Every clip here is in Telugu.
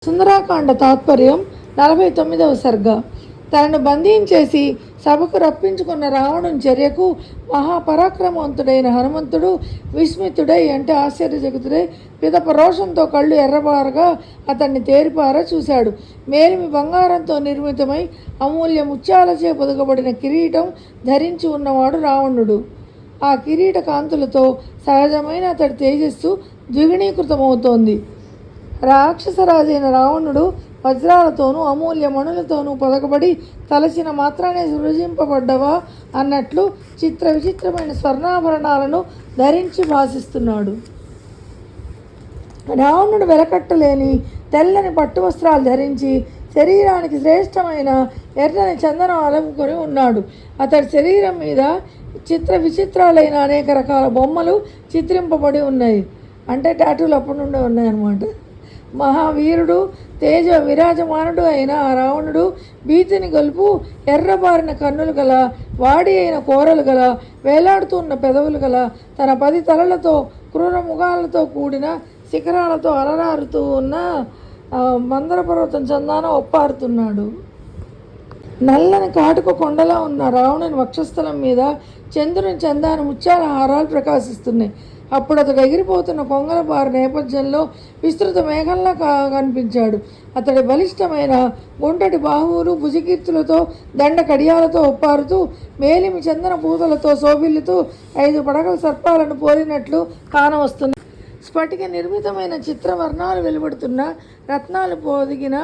సుందరాకాండ తాత్పర్యం 49వ సర్గ. తనను బంధించేసి సభకు రప్పించుకున్న రావణుని చర్యకు మహాపరాక్రమవంతుడైన హనుమంతుడు విస్మితుడై అంటే ఆశ్చర్యచకితుడై పిదప రోషంతో కళ్ళు ఎర్రబారగా అతన్ని తేరిపార చూశాడు. మేలిమి బంగారంతో నిర్మితమై అమూల్య ముత్యాలచే పొదగబడిన కిరీటం ధరించి ఉన్నవాడు రావణుడు. ఆ కిరీట కాంతులతో సహజమైన అతడి తేజస్సు ద్విగుణీకృతమవుతోంది. రాక్షసరాజైన రావణుడు వజ్రాలతోనూ అమూల్య మణులతోనూ పొదగబడి తలచిన మాత్రానే సృజింపబడ్డవా అన్నట్లు చిత్ర విచిత్రమైన స్వర్ణాభరణాలను ధరించి భాసిస్తున్నాడు. రావణుడు వెలకట్టలేని తెల్లని పట్టు వస్త్రాలు ధరించి శరీరానికి శ్రేష్టమైన ఎర్రని చందనం అలుముకొని ఉన్నాడు. అతడి శరీరం మీద చిత్ర విచిత్రాలైన అనేక రకాల బొమ్మలు చిత్రింపబడి ఉన్నాయి. అంటే టాటూలు అప్పటి నుండే ఉన్నాయన్నమాట. మహావీరుడు తేజ విరాజమానుడు అయిన ఆ రావణుడు భీతిని గొలుపు ఎర్రబారిన కన్నులు గల వాడి అయిన కోరలు గల వేలాడుతున్న పెదవులు గల తన 10 తలలతో క్రూర ముఖాలతో కూడిన శిఖరాలతో అలరారుతూ ఉన్న మందర పర్వతం చందాన ఒప్పారుతున్నాడు. నల్లని కాటుక కొండలా ఉన్న రావణుని వక్షస్థలం మీద చంద్రుని చందాన ముత్యాల హారాలు ప్రకాశిస్తున్నాయి. అప్పుడు అతడు ఎగిరిపోతున్న కొంగల బారు నేపథ్యంలో విస్తృత మేఘంలా కనిపించాడు. అతడి బలిష్టమైన గుంటటి బాహువులు భుజకీర్తులతో దండ కడియాలతో ఒప్పారుతూ మేలిమి చందన పూతలతో శోభిల్లుతూ 5 పడగల సర్పాలను పోలినట్లు కానవస్తుంది. స్ఫటిక నిర్మితమైన చిత్రవర్ణాలు వెలువడుతున్న రత్నాలు పొదిగిన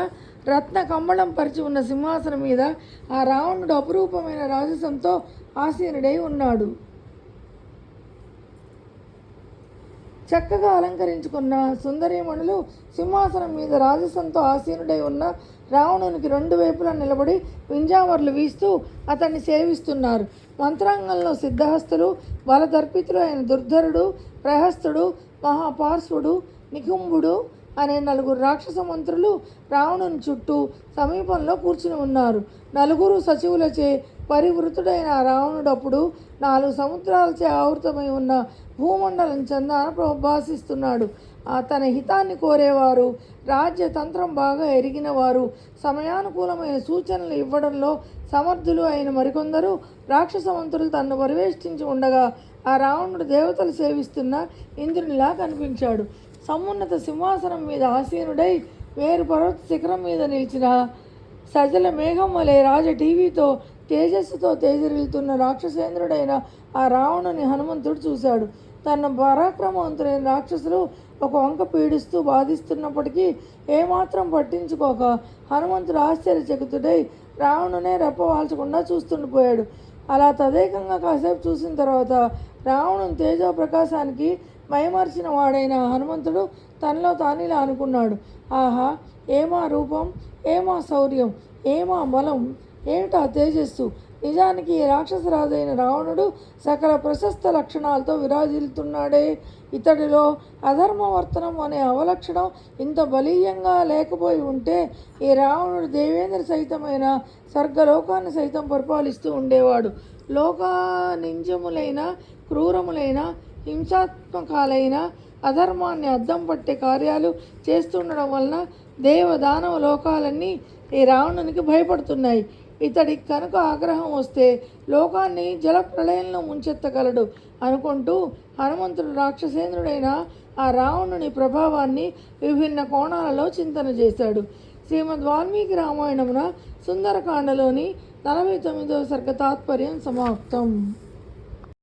రత్న కంబళం పరిచి ఉన్న సింహాసనం మీద ఆ రావణుడు అపురూపమైన రాజసంతో ఆసీనుడై ఉన్నాడు. చక్కగా అలంకరించుకున్న సుందరీమణులు సింహాసనం మీద రాజసంతో ఆసీనుడై ఉన్న రావణునికి 2 వైపులా నిలబడి వింజామర్లు వీస్తూ అతన్ని సేవిస్తున్నారు. మంత్రాంగంలో సిద్ధహస్తులు, బలదర్పితులు అయిన దుర్ధరుడు, ప్రహస్తుడు, మహాపార్శ్వుడు, నికుంభుడు అనే 4 రాక్షస మంత్రులు రావణుని చుట్టూ సమీపంలో కూర్చుని ఉన్నారు. 4 సచివులచే పరివృతుడైన రావణుడు అప్పుడు 4 సముద్రాలచే ఆవృతమై ఉన్న భూమండలం చందాన ప్రభాసిస్తున్నాడు. తన హితాన్ని కోరేవారు, రాజ్యతంత్రం బాగా ఎరిగిన వారు, సమయానుకూలమైన సూచనలు ఇవ్వడంలో సమర్థులు అయిన మరికొందరు రాక్షస మంత్రులు తనను పరివేష్టించి ఉండగా ఆ రావణుడు దేవతలు సేవిస్తున్న ఇంద్రునిలా కనిపించాడు. సమున్నత సింహాసనం మీద ఆసీనుడై వేరు పర్వత శిఖరం మీద నిలిచిన సజల మేఘం వలె రాజ టీవీతో తేజస్సుతో తేజరిల్లుతున్న రాక్షసేంద్రుడైన ఆ రావణుని హనుమంతుడు చూశాడు. తన పరాక్రమవంతులైన రాక్షసులు ఒక వంక పీడిస్తూ బాధిస్తున్నప్పటికీ ఏమాత్రం పట్టించుకోక హనుమంతుడు ఆశ్చర్యచకితుడై రావణునే రెప్పవాల్చకుండా చూస్తుండిపోయాడు. అలా తదేకంగా కాసేపు చూసిన తర్వాత రావణుని తేజో ప్రకాశానికి మైమర్చిన వాడైన హనుమంతుడు తనలో తానిలా అనుకున్నాడు. ఆహా, ఏమా రూపం, ఏమా శౌర్యం, ఏమా బలం, ఏమిటా తేజస్సు! నిజానికి ఈ రాక్షసరాజైన రావణుడు సకల ప్రశస్త లక్షణాలతో విరాజిల్లుతున్నాడే. ఇతడిలో అధర్మవర్తనం అనే అవలక్షణం ఇంత బలీయంగా లేకపోయి ఉంటే ఈ రావణుడు దేవేంద్ర సహితమైన స్వర్గలోకాన్ని సైతం పరిపాలిస్తూ ఉండేవాడు. లోకానింజములైన క్రూరములైన హింసాత్మకాలైన అధర్మాన్ని అద్దం పట్టే కార్యాలు చేస్తుండడం వలన దేవదానవ లోకాలన్నీ ఈ రావణునికి భయపడుతున్నాయి. ఇతడికి కనుక ఆగ్రహం వస్తే లోకాన్ని జలప్రళయంలో ముంచెత్తగలడు అనుకుంటూ హనుమంతుడు రాక్షసేంద్రుడైన ఆ రావణుని ప్రభావాన్ని విభిన్న కోణాలలో చింతన చేశాడు. శ్రీమద్ వాల్మీకి రామాయణమున సుందరకాండలోని 49వ సర్గ తాత్పర్యం సమాప్తం.